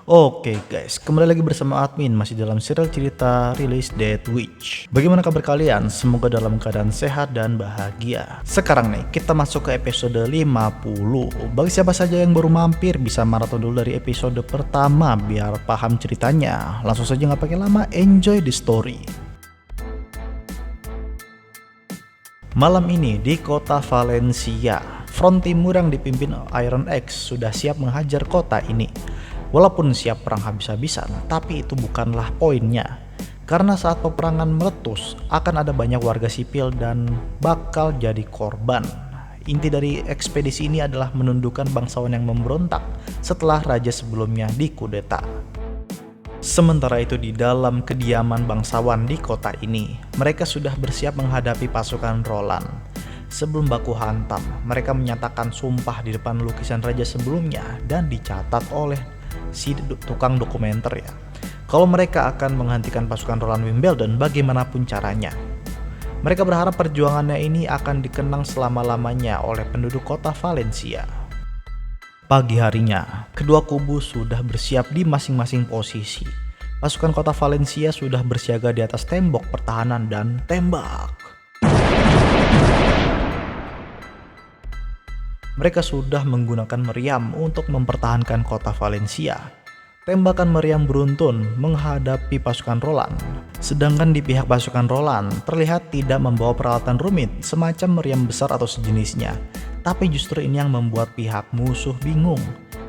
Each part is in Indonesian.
Oke guys, kembali lagi bersama admin masih dalam serial cerita Release Dead Witch. Bagaimana kabar kalian? Semoga dalam keadaan sehat dan bahagia. Sekarang nih, kita masuk ke episode 50. Bagi siapa saja yang baru mampir, bisa maraton dulu dari episode pertama biar paham ceritanya. Langsung saja nggak pakai lama, enjoy the story. Malam ini di kota Valencia, front timur yang dipimpin Iron X sudah siap menghajar kota ini. Walaupun siap perang habis-habisan, tapi itu bukanlah poinnya. Karena saat peperangan meletus, akan ada banyak warga sipil dan bakal jadi korban. Inti dari ekspedisi ini adalah menundukkan bangsawan yang memberontak setelah raja sebelumnya dikudeta. Sementara itu di dalam kediaman bangsawan di kota ini, mereka sudah bersiap menghadapi pasukan Roland. Sebelum baku hantam, mereka menyatakan sumpah di depan lukisan raja sebelumnya dan dicatat oleh si tukang dokumenter ya. Kalau mereka akan menghentikan pasukan Roland Wimbledon bagaimanapun caranya. Mereka berharap perjuangannya ini akan dikenang selama-lamanya oleh penduduk kota Valencia. Pagi harinya, kedua kubu sudah bersiap di masing-masing posisi. Pasukan kota Valencia sudah bersiaga di atas tembok pertahanan dan tembak. Mereka sudah menggunakan meriam untuk mempertahankan kota Valencia. Tembakan meriam beruntun menghadapi pasukan Roland. Sedangkan di pihak pasukan Roland terlihat tidak membawa peralatan rumit semacam meriam besar atau sejenisnya. Tapi justru ini yang membuat pihak musuh bingung.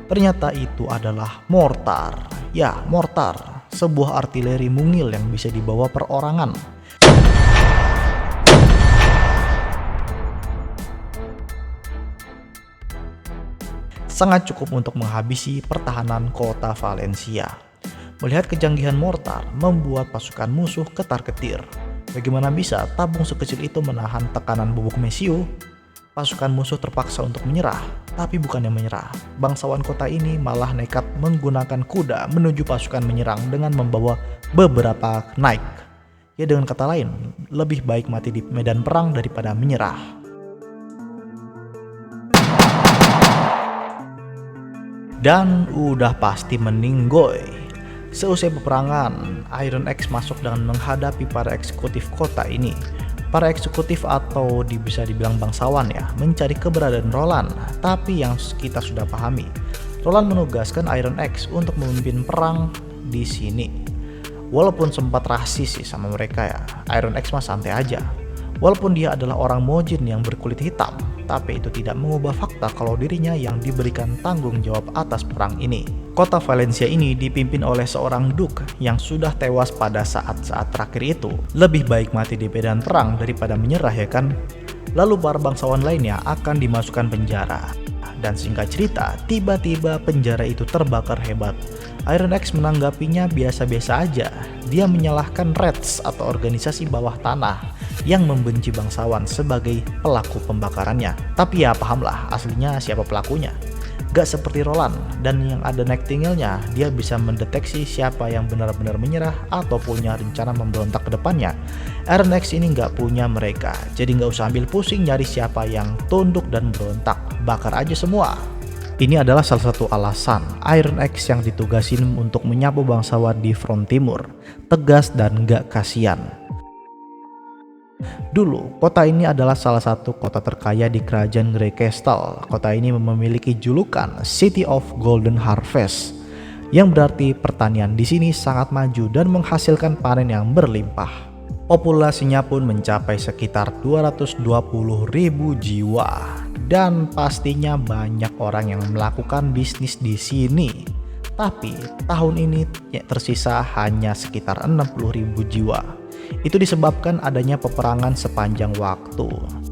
Ternyata itu adalah mortar. Ya, mortar, sebuah artileri mungil yang bisa dibawa perorangan. Sangat cukup untuk menghabisi pertahanan kota Valencia. Melihat kejanggihan mortar membuat pasukan musuh ketar-ketir. Bagaimana bisa tabung sekecil itu menahan tekanan bubuk mesiu? Pasukan musuh terpaksa untuk menyerah, tapi bukannya menyerah. Bangsawan kota ini malah nekat menggunakan kuda menuju pasukan menyerang dengan membawa beberapa knight. Ya dengan kata lain, lebih baik mati di medan perang daripada menyerah. Dan udah pasti meninggoy. Seusai peperangan, Iron X masuk dan menghadapi para eksekutif kota ini. Para eksekutif atau bisa dibilang bangsawan ya, mencari keberadaan Roland. Tapi yang kita sudah pahami, Roland menugaskan Iron X untuk memimpin perang di sini. Walaupun sempat rasis sih sama mereka ya, Iron X mah santai aja. Walaupun dia adalah orang Mojin yang berkulit hitam, tapi itu tidak mengubah fakta kalau dirinya yang diberikan tanggung jawab atas perang ini. Kota Valencia ini dipimpin oleh seorang Duke yang sudah tewas pada saat-saat terakhir itu. Lebih baik mati di medan perang daripada menyerah ya kan? Lalu para bangsawan lainnya akan dimasukkan penjara. Dan singkat cerita, tiba-tiba penjara itu terbakar hebat. Iron X menanggapinya biasa-biasa aja. Dia menyalahkan Reds atau organisasi bawah tanah yang membenci bangsawan sebagai pelaku pembakarannya. Tapi ya pahamlah aslinya siapa pelakunya. Gak seperti Roland dan yang ada Nightingale-nya, dia bisa mendeteksi siapa yang benar-benar menyerah atau punya rencana memberontak ke depannya. Iron X ini gak punya mereka, jadi gak usah ambil pusing nyari siapa yang tunduk dan berontak. Bakar aja semua. Ini adalah salah satu alasan Iron X yang ditugasin untuk menyapu bangsawan di front timur. Tegas dan gak kasihan. Dulu, kota ini adalah salah satu kota terkaya di kerajaan Grey Castle. Kota ini memiliki julukan City of Golden Harvest, yang berarti pertanian di sini sangat maju dan menghasilkan panen yang berlimpah. Populasinya pun mencapai sekitar 220.000 jiwa, dan pastinya banyak orang yang melakukan bisnis di sini. Tapi tahun ini tersisa hanya sekitar 60.000 jiwa. Itu disebabkan adanya peperangan sepanjang waktu.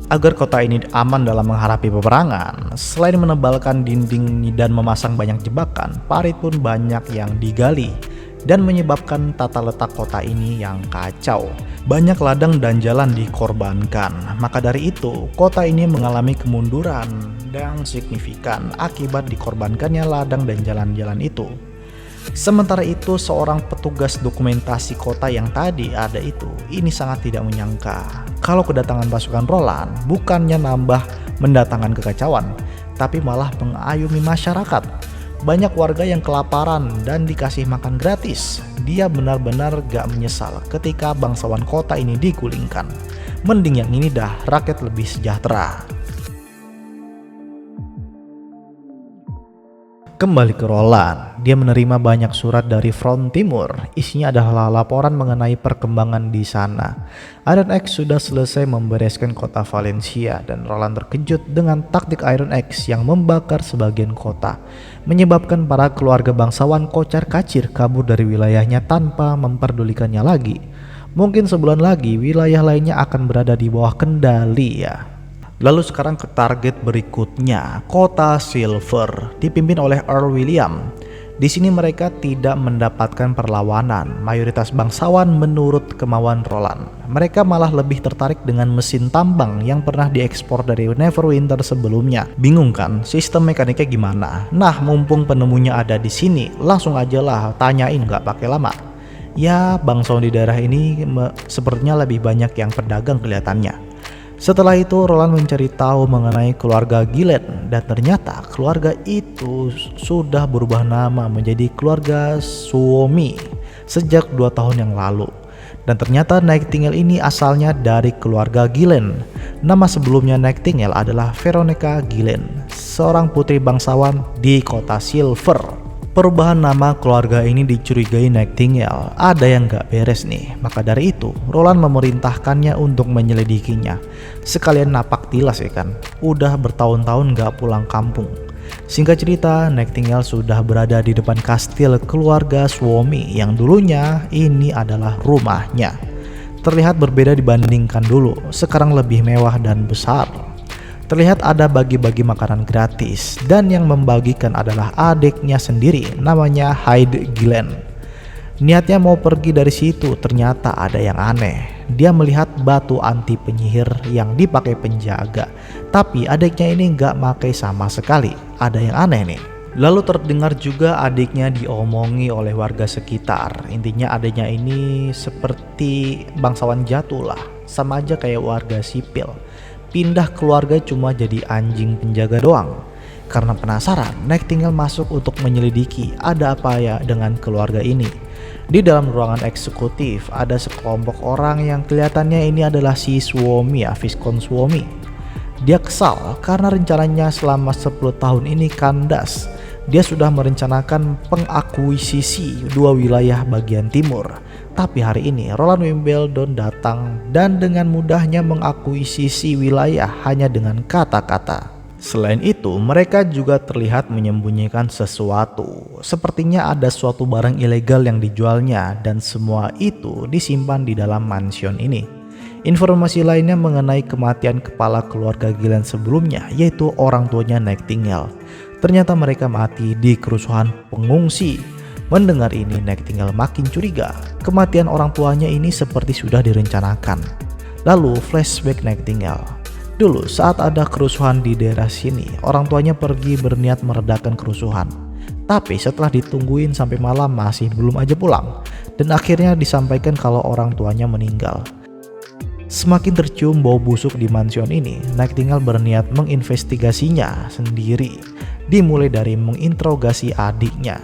Agar kota ini aman dalam menghadapi peperangan, selain menebalkan dinding dan memasang banyak jebakan, parit pun banyak yang digali dan menyebabkan tata letak kota ini yang kacau. Banyak ladang dan jalan dikorbankan. Maka dari itu, kota ini mengalami kemunduran yang signifikan akibat dikorbankannya ladang dan jalan-jalan itu. Sementara itu, seorang petugas dokumentasi kota yang tadi ada itu, ini sangat tidak menyangka kalau kedatangan pasukan Roland bukannya nambah mendatangkan kekacauan, tapi malah mengayomi masyarakat. Banyak warga yang kelaparan dan dikasih makan gratis. Dia benar-benar gak menyesal ketika bangsawan kota ini digulingkan. Mending yang ini dah, rakyat lebih sejahtera. Kembali ke Roland, dia menerima banyak surat dari front timur. Isinya adalah laporan mengenai perkembangan di sana. Iron X sudah selesai membereskan kota Valencia dan Roland terkejut dengan taktik Iron X yang membakar sebagian kota, menyebabkan para keluarga bangsawan kocar-kacir kabur dari wilayahnya tanpa memperdulikannya lagi. Mungkin sebulan lagi wilayah lainnya akan berada di bawah kendali ya. Lalu sekarang ke target berikutnya, kota Silver, dipimpin oleh Earl William. Di sini mereka tidak mendapatkan perlawanan, mayoritas bangsawan menurut kemauan Roland. Mereka malah lebih tertarik dengan mesin tambang yang pernah diekspor dari Neverwinter sebelumnya. Bingung kan, sistem mekaniknya gimana? Nah, mumpung penemunya ada di sini, langsung aja lah tanyain, nggak pakai lama. Ya, bangsawan di daerah ini sepertinya lebih banyak yang pedagang kelihatannya. Setelah itu Roland mencari tahu mengenai keluarga Gillen dan ternyata keluarga itu sudah berubah nama menjadi keluarga Suomi sejak 2 tahun yang lalu. Dan ternyata Nightingale ini asalnya dari keluarga Gillen. Nama sebelumnya Nightingale adalah Veronica Gillen, seorang putri bangsawan di kota Silver. Perubahan nama keluarga ini dicurigai Nightingale ada yang gak beres nih. Maka dari itu Roland memerintahkannya untuk menyelidikinya. Sekalian napak tilas ya kan, udah bertahun-tahun gak pulang kampung. Singkat cerita, Nightingale sudah berada di depan kastil keluarga Suomi yang dulunya ini adalah rumahnya. Terlihat berbeda dibandingkan dulu, sekarang lebih mewah dan besar. Terlihat ada bagi-bagi makanan gratis dan yang membagikan adalah adiknya sendiri namanya Hyde Gillen. Niatnya mau pergi dari situ, ternyata ada yang aneh. Dia melihat batu anti penyihir yang dipakai penjaga, tapi adiknya ini nggak pakai sama sekali. Ada yang aneh nih. Lalu terdengar juga adiknya diomongi oleh warga sekitar. Intinya adiknya ini seperti bangsawan jatuh lah, sama aja kayak warga sipil. Pindah keluarga cuma jadi anjing penjaga doang. Karena penasaran, Nightingale masuk untuk menyelidiki ada apa ya dengan keluarga ini. Di dalam ruangan eksekutif ada sekelompok orang yang kelihatannya ini adalah si Suomi ya, Viscount Suomi. Dia kesal karena rencananya selama 10 tahun ini kandas. Dia sudah merencanakan pengakuisisi 2 wilayah bagian timur. Tapi hari ini Roland Wimbledon datang dan dengan mudahnya mengakuisisi wilayah hanya dengan kata-kata. Selain itu, mereka juga terlihat menyembunyikan sesuatu. Sepertinya ada suatu barang ilegal yang dijualnya dan semua itu disimpan di dalam mansion ini. Informasi lainnya mengenai kematian kepala keluarga Gillen sebelumnya, yaitu orang tuanya Nightingale. Ternyata mereka mati di kerusuhan pengungsi. Mendengar ini, Nightingale makin curiga. Kematian orang tuanya ini seperti sudah direncanakan. Lalu flashback Nightingale. Dulu saat ada kerusuhan di daerah sini, orang tuanya pergi berniat meredakan kerusuhan. Tapi setelah ditungguin sampai malam masih belum aja pulang. Dan akhirnya disampaikan kalau orang tuanya meninggal. Semakin tercium bau busuk di mansion ini, Nightingale berniat menginvestigasinya sendiri. Dimulai dari menginterogasi adiknya.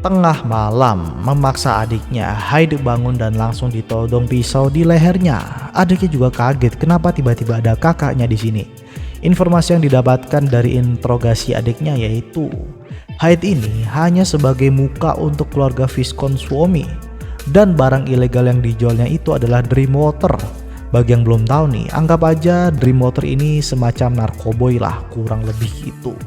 Tengah malam, memaksa adiknya, Hyde bangun dan langsung ditodong pisau di lehernya. Adiknya juga kaget kenapa tiba-tiba ada kakaknya di sini. Informasi yang didapatkan dari interogasi adiknya yaitu Hyde ini hanya sebagai muka untuk keluarga Viscount Suomi dan barang ilegal yang dijualnya itu adalah Dreamwater. Bagi yang belum tahu nih, anggap aja Dreamwater ini semacam narkoboy lah, kurang lebih gitu.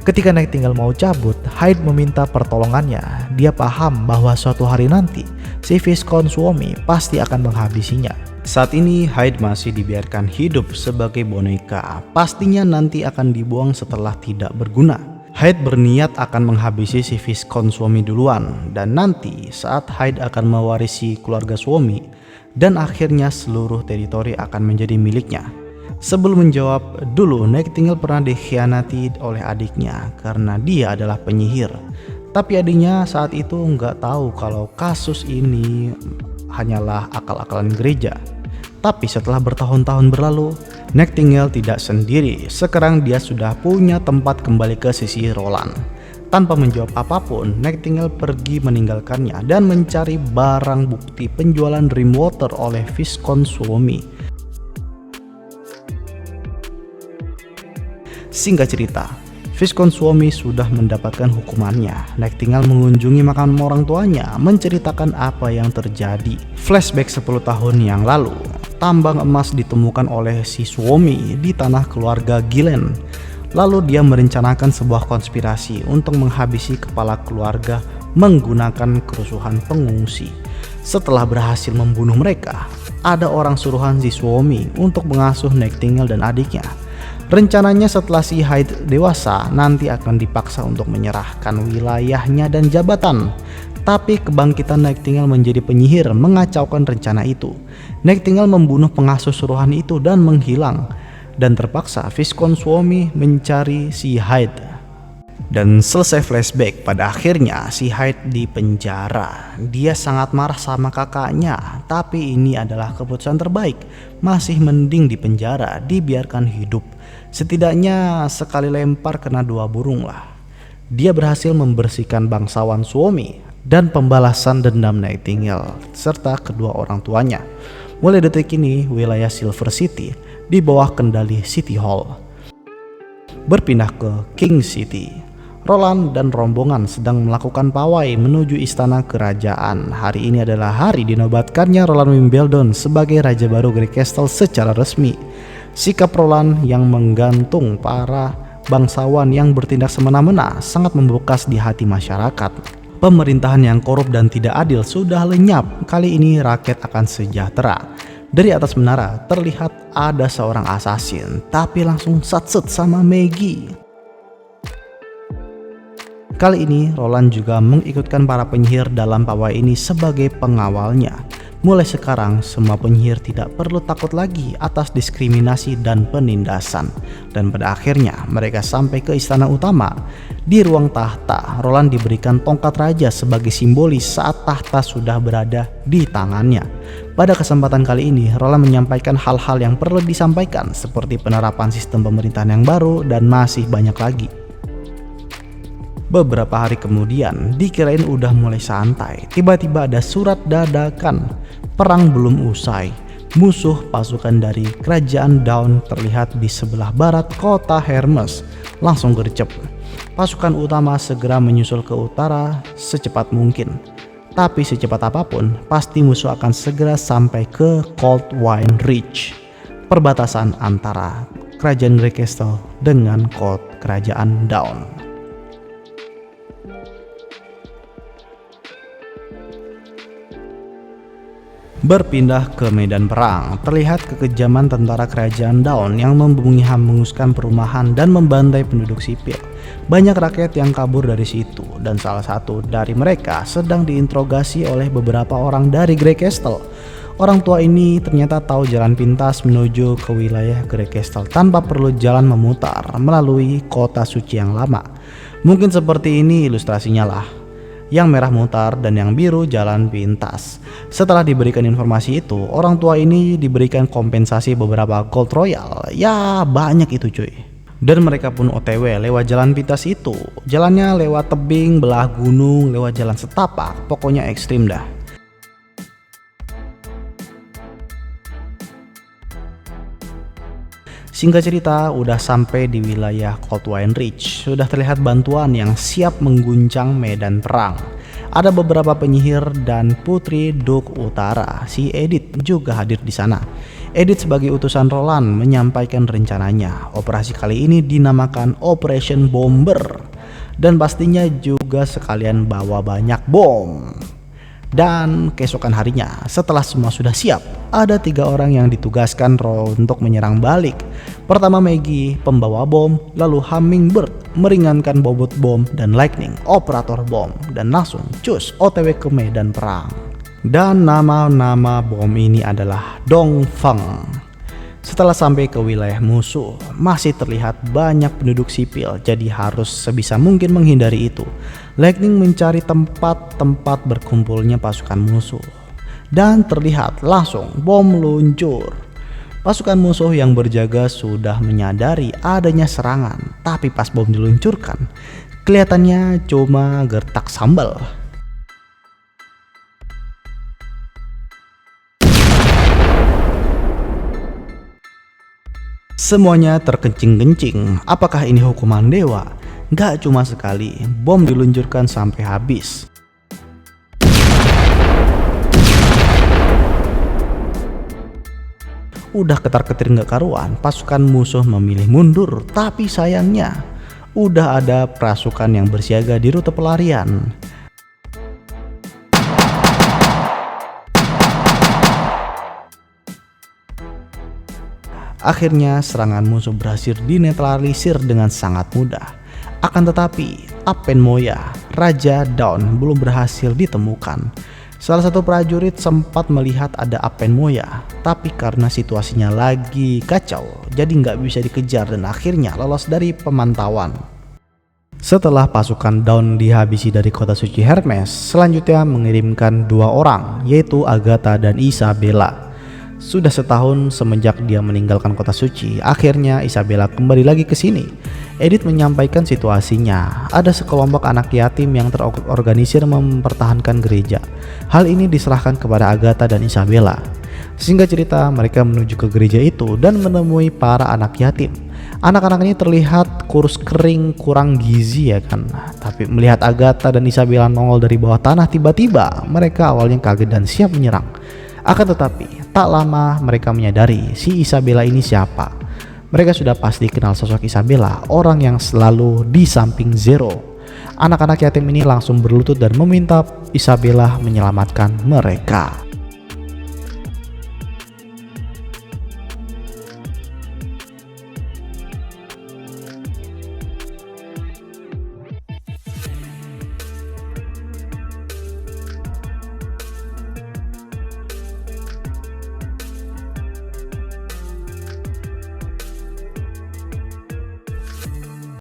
Ketika Nightingale mau cabut, Hyde meminta pertolongannya. Dia paham bahwa suatu hari nanti si Viscount Suomi pasti akan menghabisinya. Saat ini Hyde masih dibiarkan hidup sebagai boneka. Pastinya nanti akan dibuang setelah tidak berguna. Hyde berniat akan menghabisi si Viscount Suomi duluan, dan nanti saat Hyde akan mewarisi keluarga Suomi dan akhirnya seluruh teritori akan menjadi miliknya. Sebelum menjawab, dulu Nightingale pernah dikhianati oleh adiknya karena dia adalah penyihir. Tapi adiknya saat itu nggak tahu kalau kasus ini hanyalah akal-akalan gereja. Tapi setelah bertahun-tahun berlalu, Nightingale tidak sendiri, sekarang dia sudah punya tempat kembali ke sisi Roland. Tanpa menjawab apapun, Nightingale pergi meninggalkannya dan mencari barang bukti penjualan Dreamwater oleh Viscount Suomi. Singkat cerita, Viscount Suomi sudah mendapatkan hukumannya. Nightingale mengunjungi makam orang tuanya, menceritakan apa yang terjadi. Flashback 10 tahun yang lalu, tambang emas ditemukan oleh si Suomi di tanah keluarga Gillen. Lalu dia merencanakan sebuah konspirasi untuk menghabisi kepala keluarga menggunakan kerusuhan pengungsi. Setelah berhasil membunuh mereka, ada orang suruhan si Suomi untuk mengasuh Nightingale dan adiknya. Rencananya setelah si Hyde dewasa, nanti akan dipaksa untuk menyerahkan wilayahnya dan jabatan. Tapi kebangkitan Nightingale menjadi penyihir mengacaukan rencana itu. Nightingale membunuh pengasuh suruhan itu dan menghilang. Dan terpaksa Viscount Suomi mencari si Hyde. Dan selesai flashback, pada akhirnya si Hyde di penjara. Dia sangat marah sama kakaknya, tapi ini adalah keputusan terbaik. Masih mending di penjara, dibiarkan hidup. Setidaknya sekali lempar kena 2 burung lah. Dia berhasil membersihkan bangsawan Suomi dan pembalasan dendam Nightingale serta kedua orang tuanya. Mulai detik ini, wilayah Silver City di bawah kendali City Hall berpindah ke King City. Roland dan rombongan sedang melakukan pawai menuju istana kerajaan. Hari ini adalah hari dinobatkannya Roland Wimbledon sebagai raja baru Grey Castle secara resmi. Sikap Roland yang menggantung para bangsawan yang bertindak semena-mena sangat membekas di hati masyarakat. Pemerintahan yang korup dan tidak adil sudah lenyap. Kali ini rakyat akan sejahtera. Dari atas menara terlihat ada seorang asasin, tapi langsung satset sama Maggie. Kali ini Roland juga mengikutkan para penyihir dalam pawai ini sebagai pengawalnya. Mulai sekarang semua penyihir tidak perlu takut lagi atas diskriminasi dan penindasan. Dan pada akhirnya mereka sampai ke istana utama. Di ruang tahta, Roland diberikan tongkat raja sebagai simbolis saat tahta sudah berada di tangannya. Pada kesempatan kali ini, Roland menyampaikan hal-hal yang perlu disampaikan seperti penerapan sistem pemerintahan yang baru dan masih banyak lagi. Beberapa hari kemudian, dikirain udah mulai santai. Tiba-tiba ada surat dadakan. Perang belum usai. Musuh pasukan dari kerajaan Dawn terlihat di sebelah barat kota Hermes. Langsung gercep. Pasukan utama segera menyusul ke utara secepat mungkin. Tapi secepat apapun, pasti musuh akan segera sampai ke Cold Wine Ridge, perbatasan antara kerajaan Grey Castle dengan kerajaan Dawn. Berpindah ke medan perang, terlihat kekejaman tentara kerajaan Dawn yang menghanguskan perumahan dan membantai penduduk sipil. Banyak rakyat yang kabur dari situ, dan salah satu dari mereka sedang diinterogasi oleh beberapa orang dari Grey Castle. Orang tua ini ternyata tahu jalan pintas menuju ke wilayah Grey Castle tanpa perlu jalan memutar melalui kota suci yang lama. Mungkin seperti ini ilustrasinya lah. Yang merah mutar dan yang biru jalan pintas. Setelah diberikan informasi itu, orang tua ini diberikan kompensasi beberapa gold royal. Ya banyak itu cuy. Dan mereka pun OTW lewat jalan pintas itu. Jalannya lewat tebing, belah gunung, lewat jalan setapak. Pokoknya ekstrim dah. Singkat cerita, udah sampai di wilayah Cold Wine Ridge. Sudah terlihat bantuan yang siap mengguncang medan perang. Ada beberapa penyihir dan putri Duke Utara, si Edith juga hadir di sana. Edith sebagai utusan Roland menyampaikan rencananya. Operasi kali ini dinamakan Operation Bomber. Dan pastinya juga sekalian bawa banyak bom. Dan keesokan harinya, setelah semua sudah siap, ada 3 orang yang ditugaskan untuk menyerang balik. Pertama Maggie, pembawa bom, lalu Hummingbird, meringankan bobot bom, dan Lightning, operator bom, dan langsung cus OTW ke medan perang. Dan nama bom ini adalah Dongfeng. Setelah sampai ke wilayah musuh, masih terlihat banyak penduduk sipil, jadi harus sebisa mungkin menghindari itu. Lightning mencari tempat-tempat berkumpulnya pasukan musuh. Dan terlihat langsung bom luncur. Pasukan musuh yang berjaga sudah menyadari adanya serangan, tapi pas bom diluncurkan, kelihatannya cuma gertak sambal. Semuanya terkencing-kencing. Apakah ini hukuman dewa? Gak cuma sekali, bom diluncurkan sampai habis. Udah ketar-ketir gak karuan, pasukan musuh memilih mundur, tapi sayangnya udah ada pasukan yang bersiaga di rute pelarian. Akhirnya serangan musuh berhasil dinetralisir dengan sangat mudah. Akan tetapi Apen Moya, Raja Dawn, belum berhasil ditemukan. Salah satu prajurit sempat melihat ada Apen Moya, tapi karena situasinya lagi kacau, jadi nggak bisa dikejar dan akhirnya lolos dari pemantauan. Setelah pasukan Dawn dihabisi dari kota suci Hermes, selanjutnya mengirimkan 2 orang, yaitu Agatha dan Isabella. Sudah setahun semenjak dia meninggalkan kota suci, akhirnya Isabella kembali lagi ke sini. Edith menyampaikan situasinya, ada sekelompok anak yatim yang terorganisir mempertahankan gereja. Hal ini diserahkan kepada Agatha dan Isabella. Singkat cerita, mereka menuju ke gereja itu dan menemui para anak yatim. Anak-anak ini terlihat kurus kering, kurang gizi ya kan. Tapi melihat Agatha dan Isabella nongol dari bawah tanah, tiba-tiba mereka awalnya kaget dan siap menyerang. Akan tetapi tak lama mereka menyadari si Isabella ini siapa. Mereka sudah pasti kenal sosok Isabella, orang yang selalu di samping Zero. Anak-anak yatim ini langsung berlutut dan meminta Isabella menyelamatkan mereka.